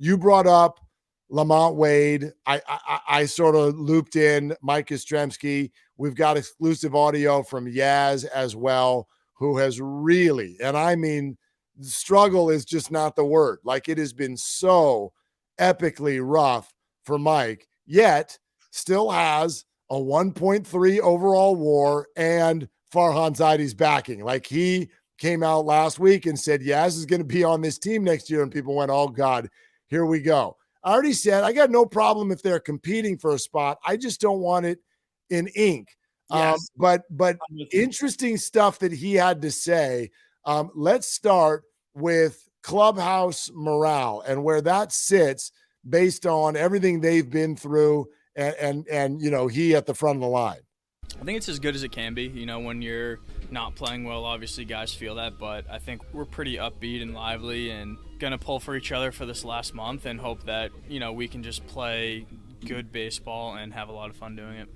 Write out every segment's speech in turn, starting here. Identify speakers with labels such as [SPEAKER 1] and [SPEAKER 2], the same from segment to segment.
[SPEAKER 1] you brought up Lamont Wade. I sort of looped in Mike Yastrzemski. We've got exclusive audio from Yaz as well, who has really, and I mean, struggle is just not the word. Like, it has been so epically rough for Mike, yet still has a 1.3 overall WAR and Farhan Zaidi's backing. Like, he came out last week and said Yaz is going to be on this team next year, and people went, oh God, here we go. I already said I got no problem if they're competing for a spot. I just don't want it in ink.
[SPEAKER 2] Yes.
[SPEAKER 1] But interesting stuff that he had to say. Let's start with clubhouse morale and where that sits based on everything they've been through and you know, he at the front of the line.
[SPEAKER 3] I think it's as good as it can be. You know, when you're not playing well, obviously guys feel that, but I think we're pretty upbeat and lively and gonna pull for each other for this last month and hope that, you know, we can just play good baseball and have a lot of fun doing it.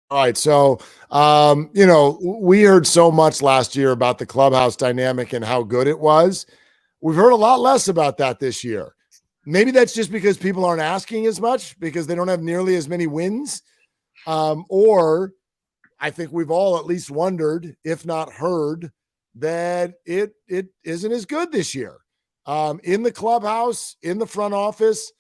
[SPEAKER 1] All right. So, you know, we heard so much last year about the clubhouse dynamic and how good it was. We've heard a lot less about that this year. Maybe that's just because people aren't asking as much because they don't have nearly as many wins. Or I think we've all at least wondered, if not heard, that it isn't as good this year. In the clubhouse, in the front office,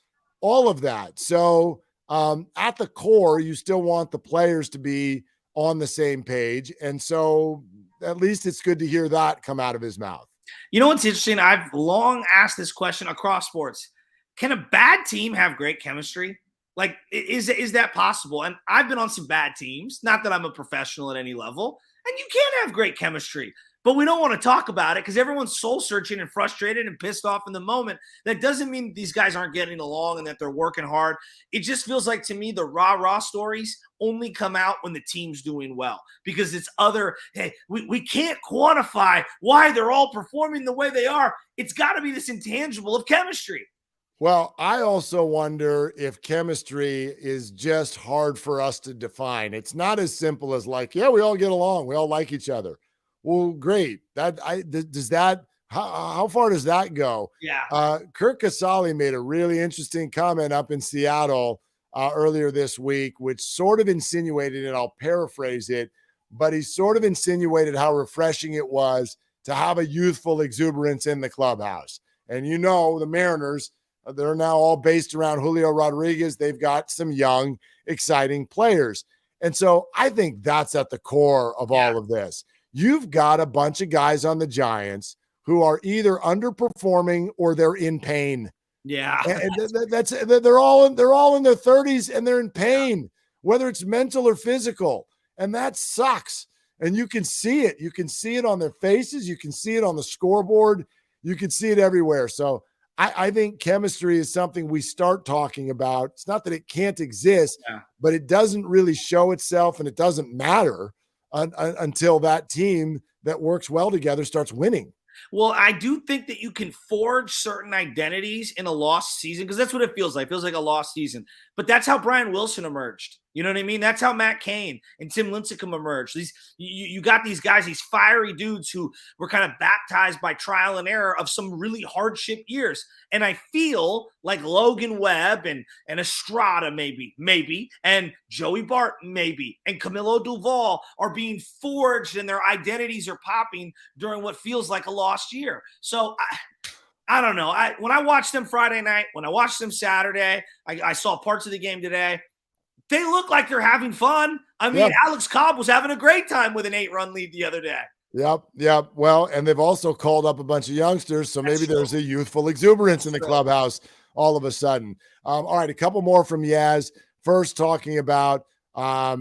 [SPEAKER 1] all of that. So, at the core, you still want the players to be on the same page. And so at least it's good to hear that come out of his mouth.
[SPEAKER 2] You know what's interesting? I've long asked this question across sports. Can a bad team have great chemistry? Like, is that possible? And I've been on some bad teams, not that I'm a professional at any level, and you can have great chemistry. But we don't want to talk about it because everyone's soul searching and frustrated and pissed off in the moment. That doesn't mean these guys aren't getting along and that they're working hard. It just feels like, to me, the rah-rah stories only come out when the team's doing well because it's hey, we can't quantify why they're all performing the way they are. It's got to be this intangible of chemistry.
[SPEAKER 1] Well, I also wonder if chemistry is just hard for us to define. It's not as simple as like, yeah, we all get along. We all like each other. Well, great. How far does that go?
[SPEAKER 2] Yeah.
[SPEAKER 1] Kirk Casale made a really interesting comment up in Seattle earlier this week, which sort of insinuated, and I'll paraphrase it, but he sort of insinuated how refreshing it was to have a youthful exuberance in the clubhouse. And you know, the Mariners, they're now all based around Julio Rodriguez. They've got some young, exciting players. And so I think that's at the core of all of this. You've got a bunch of guys on the Giants who are either underperforming or they're in pain.
[SPEAKER 2] Yeah.
[SPEAKER 1] And they're all in their 30s and they're in pain, whether it's mental or physical. And that sucks. And you can see it. You can see it on their faces. You can see it on the scoreboard. You can see it everywhere. So I think chemistry is something we start talking about. It's not that it can't exist, but it doesn't really show itself and it doesn't matter until that team that works well together starts winning.
[SPEAKER 2] Well, I do think that you can forge certain identities in a lost season because that's what it feels like. It feels like a lost season. But that's how Brian Wilson emerged. You know what I mean? That's how Matt Cain and Tim Lincecum emerged. You got these guys, these fiery dudes who were kind of baptized by trial and error of some really hardship years. And I feel like Logan Webb and Estrada maybe, and Joey Barton maybe, and Camilo Duvall are being forged and their identities are popping during what feels like a lost year. So I don't know. When I watched them Friday night, when I watched them Saturday, I saw parts of the game today. They look like they're having fun. I mean, Alex Cobb was having a great time with an 8-run lead the other day.
[SPEAKER 1] Yep. Well, and they've also called up a bunch of youngsters, so maybe there's a youthful exuberance in the clubhouse all of a sudden. All right, a couple more from Yaz. First, talking about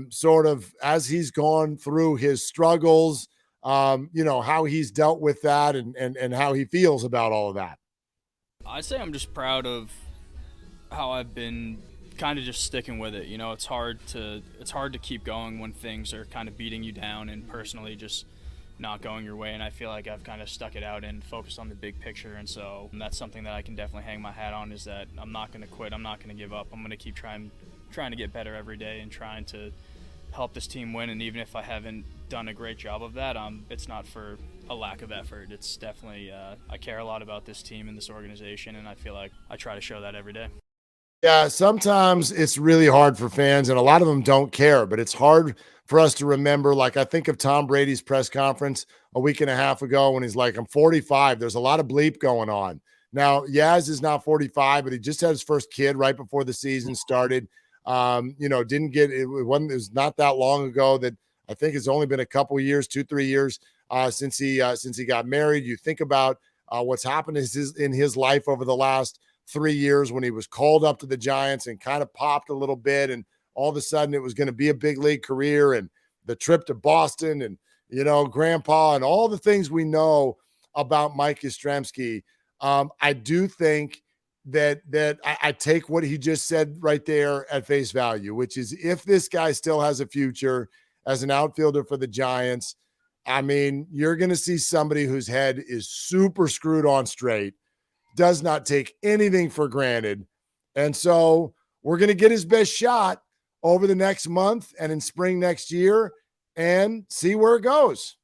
[SPEAKER 1] sort of as he's gone through his struggles, you know, how he's dealt with that and how he feels about all of that.
[SPEAKER 3] I'd say I'm just proud of how I've been kind of just sticking with it. You know, it's hard to keep going when things are kind of beating you down and personally just not going your way. And I feel like I've kind of stuck it out and focused on the big picture. And so that's something that I can definitely hang my hat on, is that I'm not going to quit. I'm not going to give up. I'm going to keep trying to get better every day and trying to help this team win. And even if I haven't done a great job of that, it's not for a lack of effort. It's definitely I care a lot about this team and this organization, and I feel like I try to show that every day.
[SPEAKER 1] Yeah, sometimes it's really hard for fans, and a lot of them don't care, but it's hard for us to remember. Like, I think of Tom Brady's press conference a week and a half ago when he's like, I'm 45. There's a lot of bleep going on. Now, Yaz is not 45, but he just had his first kid right before the season started. Didn't get it. It was not that long ago that I think it's only been a couple years, 2-3 years since he got married. You think about what's happened in his life over the last 3 years when he was called up to the Giants and kind of popped a little bit, and all of a sudden it was going to be a big league career, and the trip to Boston, and grandpa, and all the things we know about Mike Yastrzemski. I do think that I take what he just said right there at face value, which is if this guy still has a future as an outfielder for the Giants, I mean, you're going to see somebody whose head is super screwed on straight, does not take anything for granted. And so we're going to get his best shot over the next month and in spring next year and see where it goes.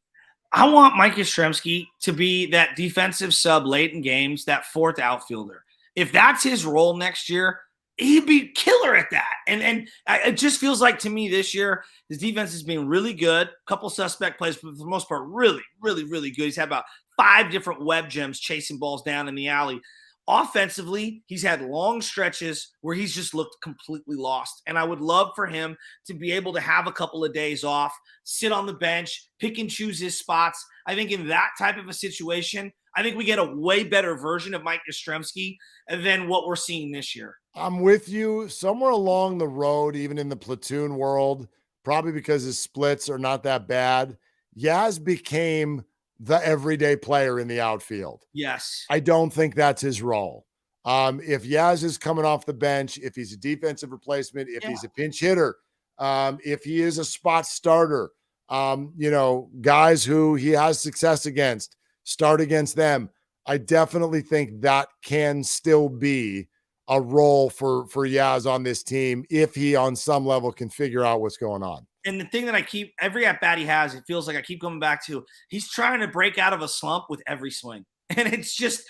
[SPEAKER 2] I want Mike Yastrzemski to be that defensive sub late in games, that fourth outfielder. If that's his role next year, he'd be killer at that. And it just feels like to me this year, his defense has been really good. A couple suspect plays, but for the most part, really, really, really good. He's had about 5 different web gems chasing balls down in the alley. Offensively, he's had long stretches where he's just looked completely lost. And I would love for him to be able to have a couple of days off, sit on the bench, pick and choose his spots. I think in that type of a situation, I think we get a way better version of Mike Yastrzemski than what we're seeing this year.
[SPEAKER 1] I'm with you. Somewhere along the road, even in the platoon world, probably because his splits are not that bad, Yaz became the everyday player in the outfield.
[SPEAKER 2] Yes.
[SPEAKER 1] I don't think that's his role. If Yaz is coming off the bench, if he's a defensive replacement, if he's a pinch hitter, if he is a spot starter, guys who he has success against, start against them. I definitely think that can still be a role for Yaz on this team if he on some level can figure out what's going on.
[SPEAKER 2] And the thing that I keep every at bat he has, it feels like I keep coming back to, he's trying to break out of a slump with every swing. And it's just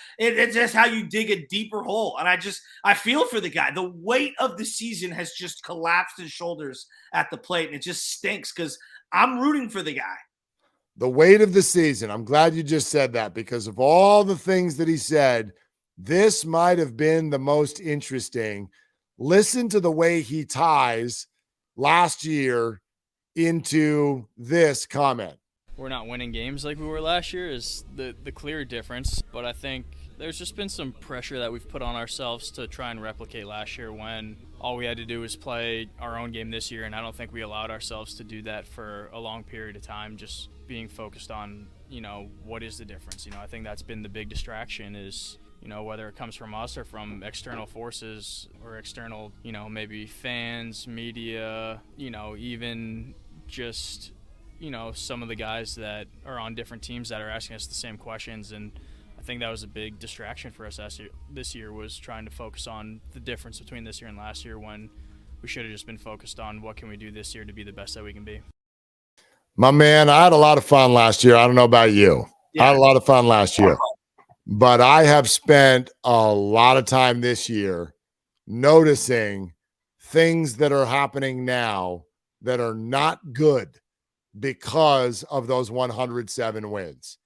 [SPEAKER 2] how you dig a deeper hole. And I feel for the guy. The weight of the season has just collapsed his shoulders at the plate. And it just stinks because I'm rooting for the guy.
[SPEAKER 1] The weight of the season. I'm glad you just said that because of all the things that he said, this might have been the most interesting. Listen to the way he ties last year into this comment.
[SPEAKER 3] We're not winning games like we were last year is the clear difference, but I think there's just been some pressure that we've put on ourselves to try and replicate last year when all we had to do was play our own game this year, and I don't think we allowed ourselves to do that for a long period of time, just being focused on, what is the difference. I think that's been the big distraction is, whether it comes from us or from external forces or external, maybe fans, media, even just some of the guys that are on different teams that are asking us the same questions. And I think that was a big distraction for us this year was trying to focus on the difference between this year and last year when we should have just been focused on what can we do this year to be the best that we can be.
[SPEAKER 1] My man, I had a lot of fun last year. I don't know about you. I had a lot of fun last year. But I have spent a lot of time this year noticing things that are happening now that are not good because of those 107 wins.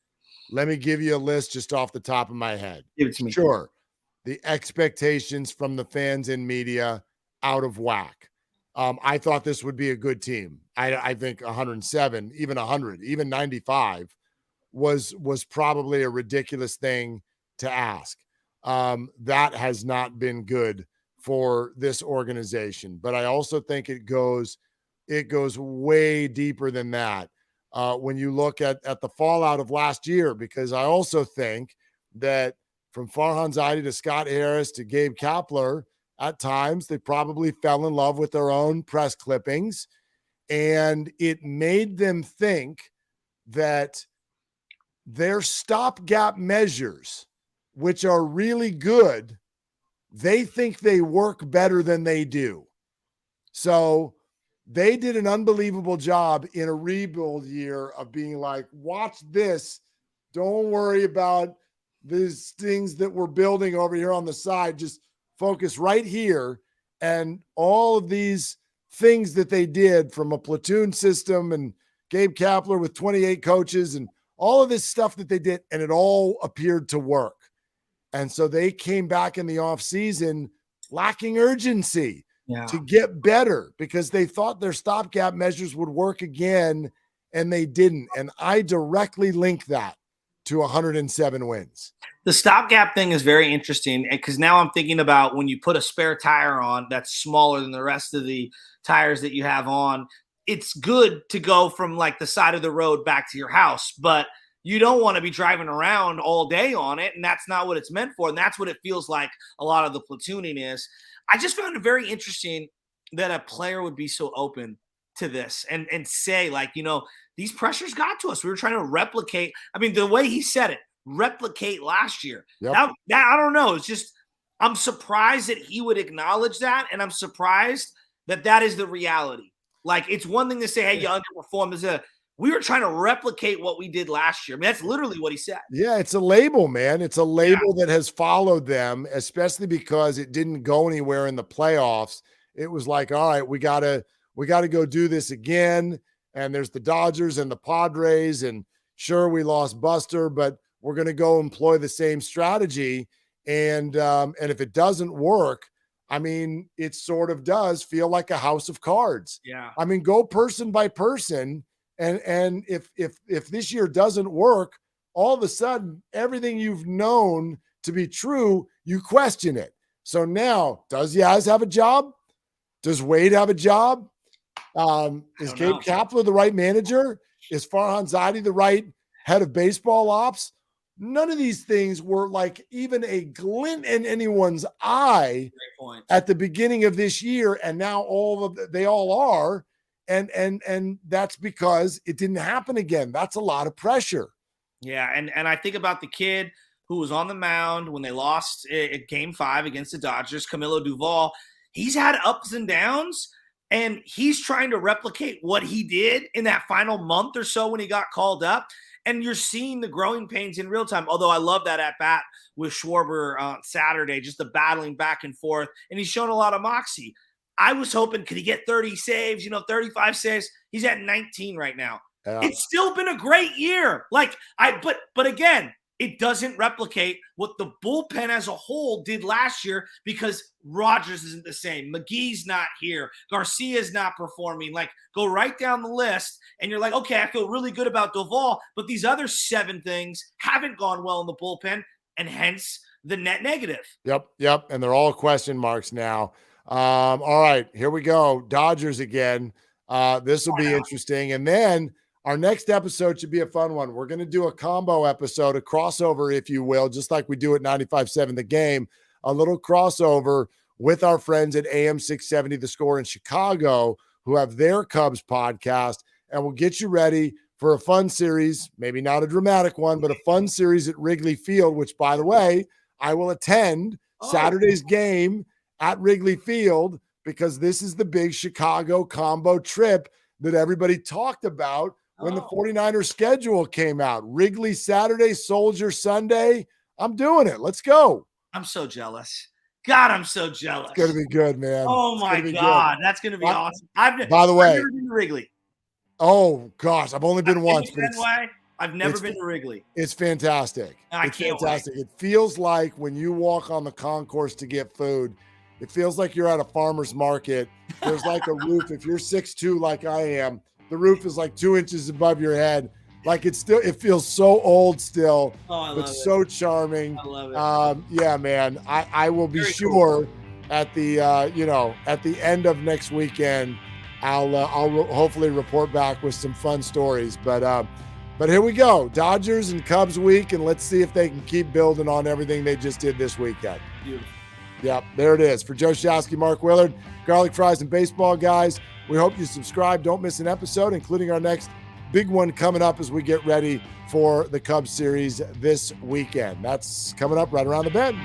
[SPEAKER 1] Let me give you a list just off the top of my head.
[SPEAKER 2] Give it to me.
[SPEAKER 1] Sure. The expectations from the fans and media out of whack. I thought this would be a good team. I think 107, even 100, even 95 was probably a ridiculous thing to ask. That has not been good for this organization. But I also think it goes way deeper than that when you look at the fallout of last year, because I also think that from Farhan Zaidi to Scott Harris to Gabe Kapler, at times they probably fell in love with their own press clippings, and it made them think that their stopgap measures, which are really good, they think they work better than they do. So they did an unbelievable job in a rebuild year of being like, watch this Don't worry about these things that we're building over here on the side. Just focus right here. And all of these things that they did, from a platoon system and Gabe Kapler with 28 coaches and all of this stuff that they did, and it all appeared to work. And so they came back in the offseason lacking urgency to get better because they thought their stopgap measures would work again, and they didn't. And I directly link that to 107 wins.
[SPEAKER 2] The stopgap thing is very interesting because now I'm thinking about when you put a spare tire on that's smaller than the rest of the tires that you have on, it's good to go from like the side of the road back to your house, but you don't want to be driving around all day on it, and that's not what it's meant for, and that's what it feels like a lot of the platooning is. I just found it very interesting that a player would be so open to this and say, like, you know, these pressures got to us. We were trying to replicate. I mean, the way he said it, replicate last year.
[SPEAKER 1] Yep.
[SPEAKER 2] That I don't know. It's just, I'm surprised that he would acknowledge that, and I'm surprised that that is the reality. Like, it's one thing to say, hey, you underperformed. We were trying to replicate what we did last year. I mean, that's literally what he said.
[SPEAKER 1] Yeah, it's a label, man. It's a label that has followed them, especially because it didn't go anywhere in the playoffs. It was like, all right, we gotta go do this again. And there's the Dodgers and the Padres, and sure, we lost Buster, but we're gonna go employ the same strategy. And if it doesn't work, I mean, it sort of does feel like a house of cards.
[SPEAKER 2] Yeah.
[SPEAKER 1] I mean, go person by person. And if this year doesn't work, all of a sudden, everything you've known to be true, you question it. So now, does Yaz have a job? Does Wade have a job? Is Gabe Kapler the right manager? Is Farhan Zaidi the right head of baseball ops? None of these things were like even a glint in anyone's eye at the beginning of this year, and now they all are. And that's because it didn't happen again. That's a lot of pressure.
[SPEAKER 2] Yeah, and I think about the kid who was on the mound when they lost at Game 5 against the Dodgers, Camilo Duvall. He's had ups and downs, and he's trying to replicate what he did in that final month or so when he got called up. And you're seeing the growing pains in real time. Although I love that at bat with Schwarber on Saturday, just the battling back and forth. And he's shown a lot of moxie. I was hoping, could he get 30 saves, 35 saves? He's at 19 right now. Yeah. It's still been a great year. But again, it doesn't replicate what the bullpen as a whole did last year because Rogers isn't the same. McGee's not here. Garcia's not performing. Like, go right down the list, and you're like, okay, I feel really good about Duvall, but these other 7 things haven't gone well in the bullpen, and hence the net negative.
[SPEAKER 1] Yep. And they're all question marks now. All right, here we go. Dodgers again. This will be interesting. And then our next episode should be a fun one. We're going to do a combo episode, a crossover, if you will, just like we do at 95.7 The Game, a little crossover with our friends at AM 670 The Score in Chicago, who have their Cubs podcast, and we'll get you ready for a fun series, maybe not a dramatic one, but a fun series at Wrigley Field, which, by the way, I will attend Saturday's game at Wrigley Field, because this is the big Chicago combo trip that everybody talked about when the 49ers schedule came out. Wrigley Saturday, Soldier Sunday. I'm doing it. Let's go.
[SPEAKER 2] I'm so jealous. God, I'm so jealous.
[SPEAKER 1] It's going to be good, man.
[SPEAKER 2] Oh, my God. Good. That's going to be awesome.
[SPEAKER 1] By the way,
[SPEAKER 2] I've never been to Wrigley.
[SPEAKER 1] Oh, gosh. I've only been once.
[SPEAKER 2] I've never been to Wrigley.
[SPEAKER 1] It's fantastic.
[SPEAKER 2] It's fantastic.
[SPEAKER 1] Wait. It feels like when you walk on the concourse to get food, it feels like you're at a farmer's market. There's like a roof. If you're 6'2", like I am, the roof is like 2 inches above your head. Like it feels so old still, but so charming.
[SPEAKER 2] I love it.
[SPEAKER 1] Yeah, man. I will be sure at the at the end of next weekend, I'll hopefully report back with some fun stories. But here we go, Dodgers and Cubs week, and let's see if they can keep building on everything they just did this weekend.
[SPEAKER 2] Beautiful.
[SPEAKER 1] Yep, there it is. For Joe Shasky, Mark Willard, Garlic Fries and Baseball Guys, we hope you subscribe. Don't miss an episode, including our next big one coming up as we get ready for the Cubs series this weekend. That's coming up right around the bend.